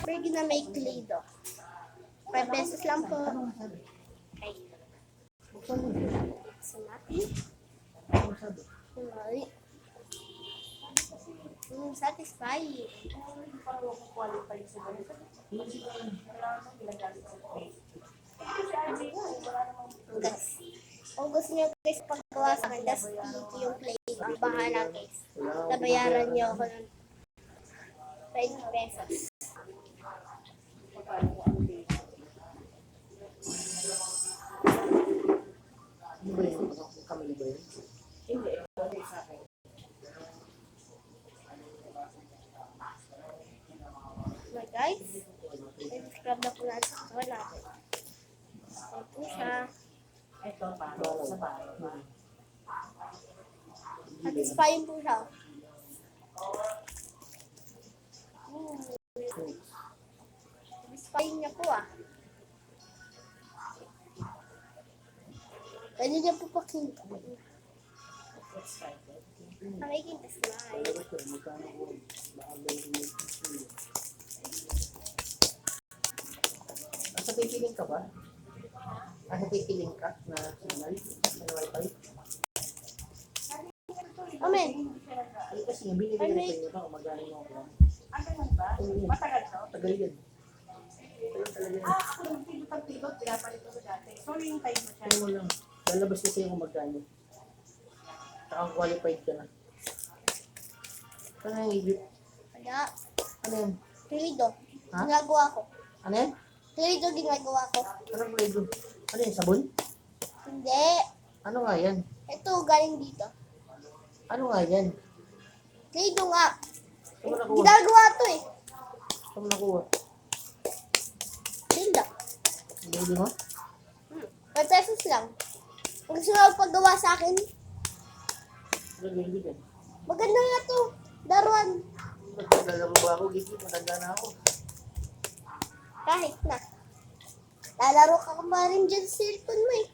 Burger na may Klido. 5 pesos lang po. Okay. So natin. Ay. Satisfying. Guys. Kung gusto niyo guys paggawa sa akin, just yung play. Ang bahala guys. Nabayaran niyo ako ng 20 pesos. Ano ba yun? Kamali ba yun? Hindi. Hindi sa akin. Okay guys. I-describe na po natin sa kawan natin. Ito siya. Ito para sa bahay. Satisfying po siya. Satisfying niya po ah. Pwede niya po pakita. Nakikita slide. Sa pipiling ka ba? Sa pipiling ka na signal? Na wifi? Amen. Ay kasi nga, binibigyan na sa inyo ba? Umagaling mo ako. Ano lang ba? Matagal to? Tagal yan. Tagal talaga yan. Ako nung pilot-pilot, pinapalit ko dati. Sorry yung time mo siya. Ano mo lang. Lalabas kasi yung umagano. Saka qualified ka na. Ano yung ibig? Kaya, Ano yan? Klido. Ha? Ginagawa ko. Ano yan? Klido ginagawa ko. Anong flavor? Ano yan? Sabon? Hindi. Ano nga yan? Ito, galing dito. Ano nga yan? Klido nga. Saan mo nakuha? Ginagawa to eh. Saan mo nakuha? Linda. Baby mo? 5 pesos lang. Kung gusto mo paggawa sa akin, Ano baby ka? maganda nga to. Daruan. Naglalaro ba ako? Gigi, matanda na ako. Kahit na. Lalaro ka pa rin dyan sa cellphone mo eh.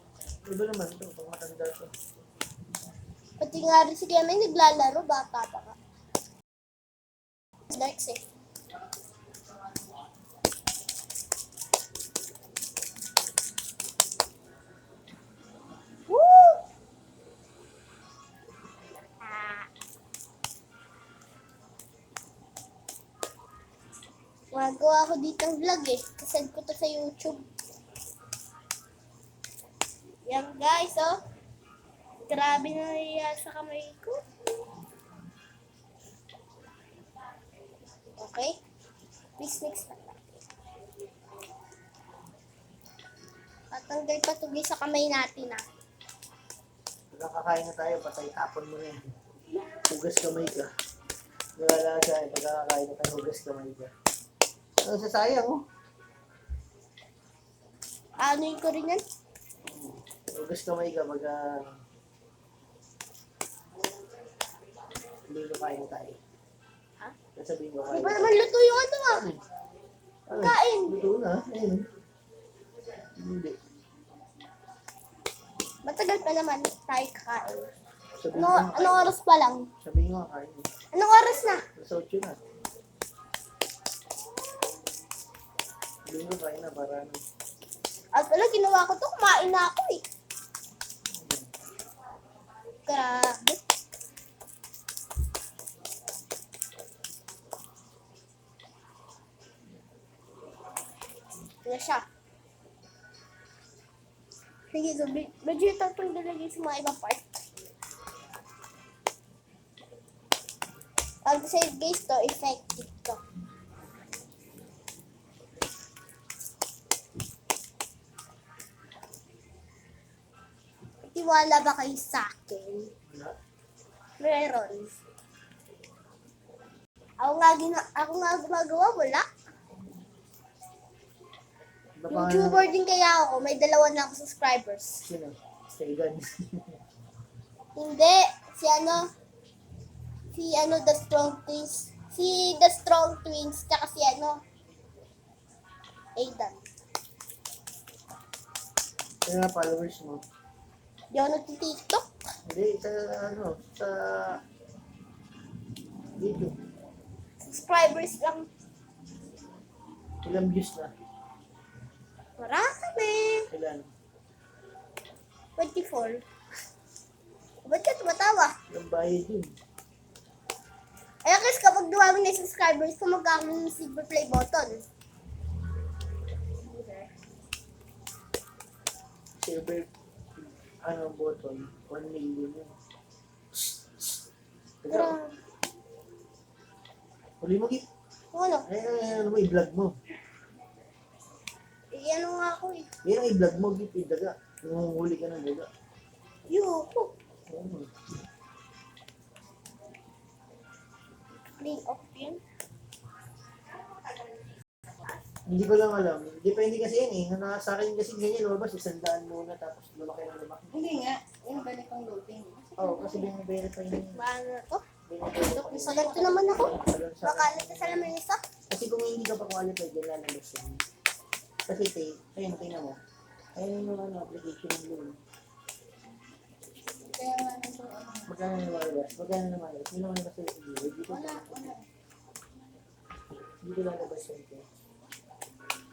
Iba naman ito, pang matanda ito. Pati nga rin si Kemay naglalaro, bata pa ka. Dark eh. Woo! Magawa ako dito ng vlog eh. Kasend ko to sa YouTube. Yan guys, oh. Grabe na yan sa kamay ko. Okay. Please mix na lang. Patanggal pa tuloy sa kamay natin ah. Pagka kakain na tayo, patay tapon mo na yan. Hugas kamay ka. Wala siya, pagka kakain na tayo, hugas kamay ka. Ano sasayang oh? Ano yung ko rin yan? Hugas kamay ka pagka hindi ko kain tayo. Ha? Sasabihin ko Di kain ba tayo. naman luto yung ano ah? Ano? Kain. Luto na, ayun. Hindi. Matagal pa naman tayo kakain. Sabihin Ano, ko nga anong kain. oras pa lang? Sabihin ko nga kain. Anong oras na? Nasa 8 na. Sabihin ko kain na para ano. At wala, ginawa ko to. Kumain na ako eh. Grabe. Ito na siya. Sige, so medyo itong dalagay sa mga ibang part. Pag sa guys to, effective to. Tiwala ba kayo sa akin? Wala. Meron. Ako nga gumagawa, wala. Iba pa nga YouTuber din kaya ako, may 2 na ako subscribers. Sino? Stegan. Hindi, si The Strong Twins. Si The Strong Twins, tsaka si Aidan. Sino nga followers mo? Di ako nagtitiktok. Hindi, sa YouTube. Subscribers lang. Ilang views na? Marami. Ilan? 24. Ba't ka tumatawa? Ilang bayad yun? Ay, guys, kapag dumami na yung subscribers ko, magkakaroon ng silver play button. Silver, button? 1 million yun. Teka, Pero, huli mo, Gip. ano? Ano mo, i-vlog mo. Ano nga ako eh. Yan ang i-vlog mo, Gip, daga. Nanguhuli ka ng daga. Yuko. Oo. Clean off yun. Hindi ko lang alam. Depende kasi yan eh. Sa akin kasi ganyan, lumabas, 100 muna, tapos lumaki ng lumaki. Hindi nga. Yung ganitong loading. Oo, kasi bine-verify niya. Paano na to? Bine-verify Sa ganito naman ako. Sa Baka akin. na sa laman isa. Kasi kung hindi ka pa qualified, yan lalabas yan. Kasi ayun, tingnan mo. Ayun yung application ng loan. Kaya nga nito, Magkano na lumalabas? Magkano na lumalabas? Hindi naman kasi dito. wala. Dito lalabas yan.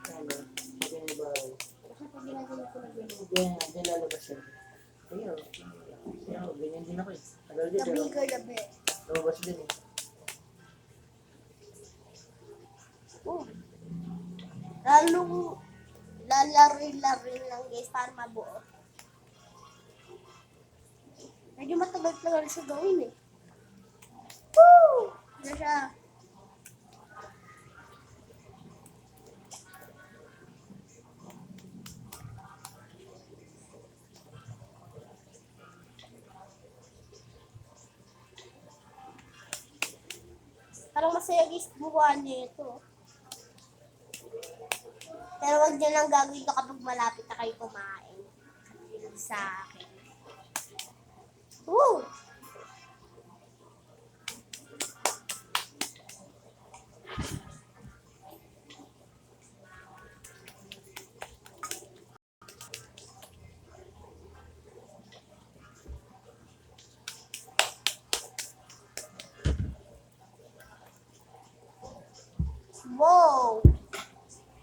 Ano? Magkano ba? Kasi pag ginagawa ko nag-load. Diyan lalabas yan. Ayun. Ayun, ganyan din ako eh. Tagal din The pero bigger the better. lumabas din eh. Oh. Lalari-lari lang guys para mabuo. Medyo matagal-tagal siya gawin eh. Woo! Ano siya? Parang masaya guys gumawa niya ito. Pero wag niyo lang gagawin ito kapag malapit na kayo kumain. Sa akin. Woo! Wow!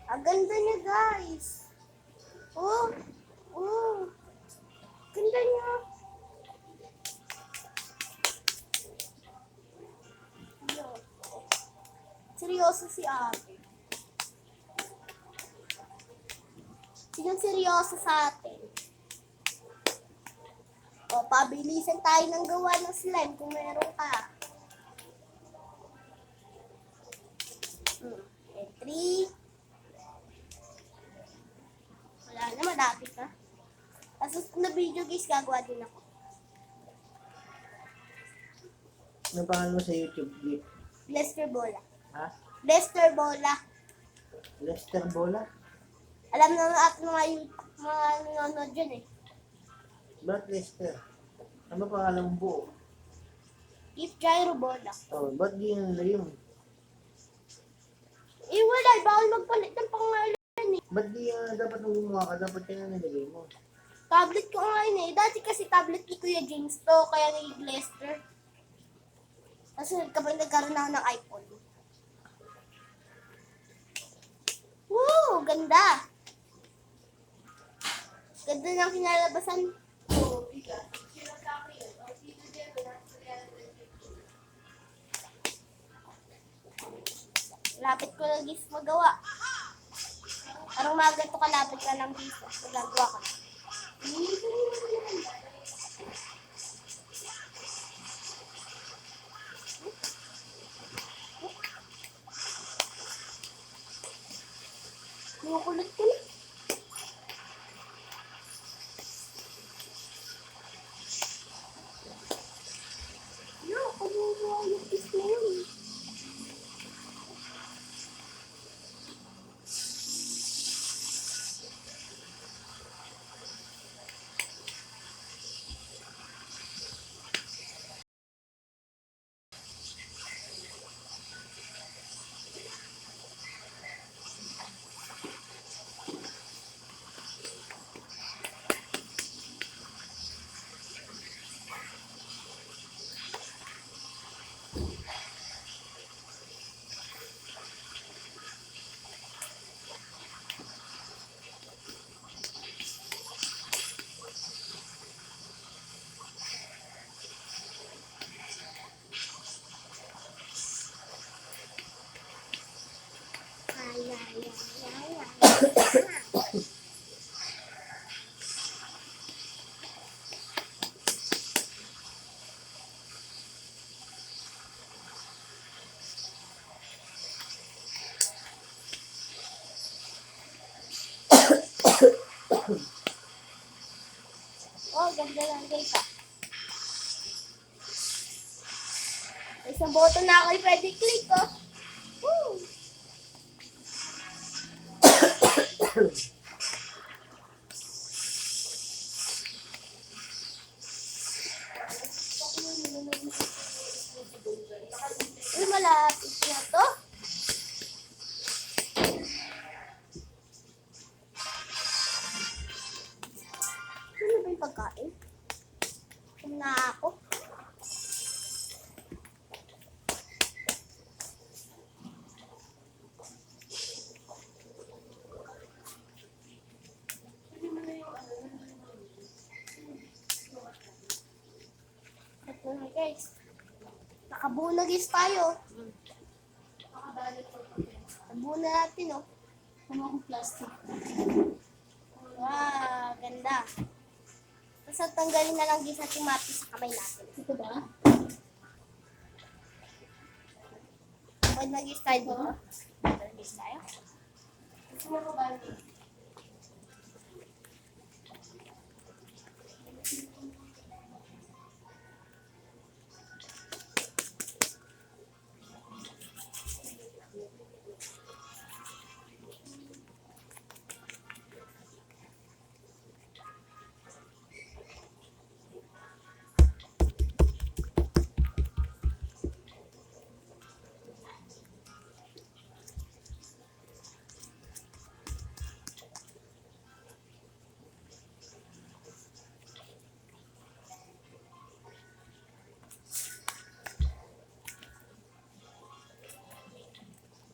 Ang ganda niya, guys. Oh! Oh! Ganda niya. Yo. Seryoso si ate. Sinong seryoso sa atin? O, pabilisan tayo ng gawa ng slime kung meron ka. And 3. Wala na, malapit na. Tapos na video guys, gagawa din ako. Ano pangalan mo sa YouTube, Gip? Lester Bola. Ha? Lester Bola. Lester Bola? Alam na nga at mga nanonood dyan eh. Ba't Lester? Ano pangalan mo buo? If Jairo Bola. Oh, ba't di yung nilagay mo? Eh wala, bawal magpalit ng pangalan eh. Ba't di dapat nung gumawa ka, dapat yan ang nilagay mo? Tablet ko nga yun eh. Dati kasi tablet ni Kuya James to, kaya ni Lester. Kasi kapag nagkaroon ako ng iPhone. Woo! Ganda! Ganda ng kinalabasan. So, bigat. Sino sa akin? O, sino dyan? Lapit ko lang guys magawa. Parang mga ganito kalapit ka lang dito. Magagawa ko. Kukulot ko na. Yo, kumuha yung piece na yun. Oh, ganda lang guys ah. Isang boto na ako pwede click oh. Woo! Uy, malapit na to. Ano ba yung pagkain? Kung na ako. Ito na guys. Nakabunagis tayo. Nabuna natin oh. Kung akong plastic. Wow, ganda. Tapos tanggalin na lang din sa timati sa kamay natin. Ito ba? Pwede nag-is tayo dito. Nag-is tayo. Gusto mo ba?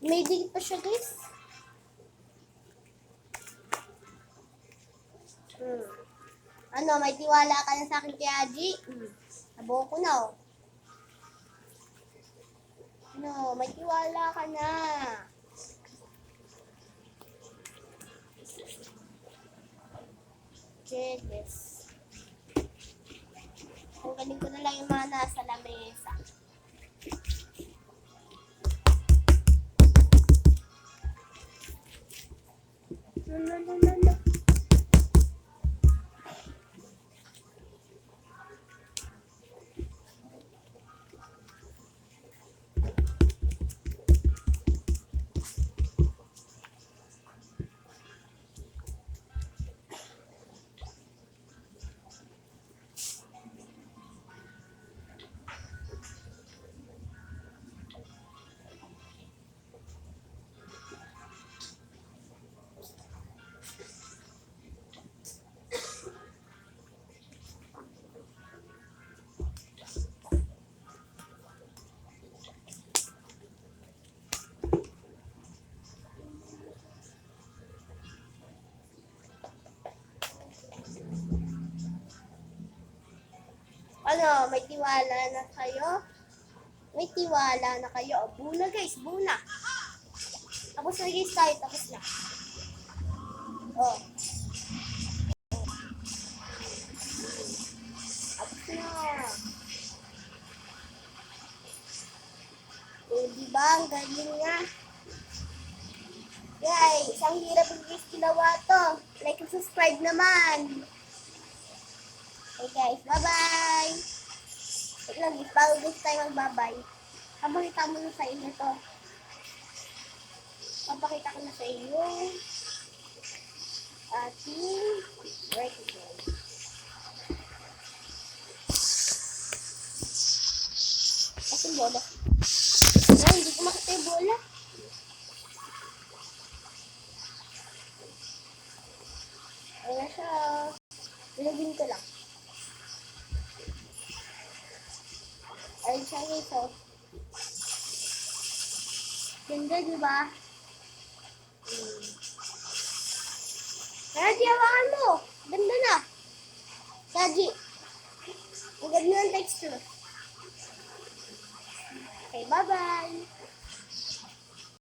May digit pa siya guys. Ano, may tiwala ka na sa akin kay Aji? Nabuo ko na oh. Ano, may tiwala ka na. Jealous. Tanggalin ko na lang yung mga nasa lamesa. No. Ano, may tiwala na kayo? May tiwala na kayo. Buna guys, buna. Tapos na guys tayo, tapos na. Oh. Tapos na. Oh, diba? Ang galing nga. Guys, ang hirap yung guys ginawa to. Like and subscribe naman. Okay guys, bye-bye! Wait lang guys, bago guys tayo mag-bye-bye. Papakita mo na sa inyo to. Papakita ko na sa inyo. Ating breakdown. Kasi bola. Ay, hindi ko makita yung bola. Ayan siya. Ilagin ko lang. Ayun siya guys, oh. Ganda, diba? Kaji, hawakan mo. Ganda na. Kaji. Ang ganda ng texture. Okay, bye-bye.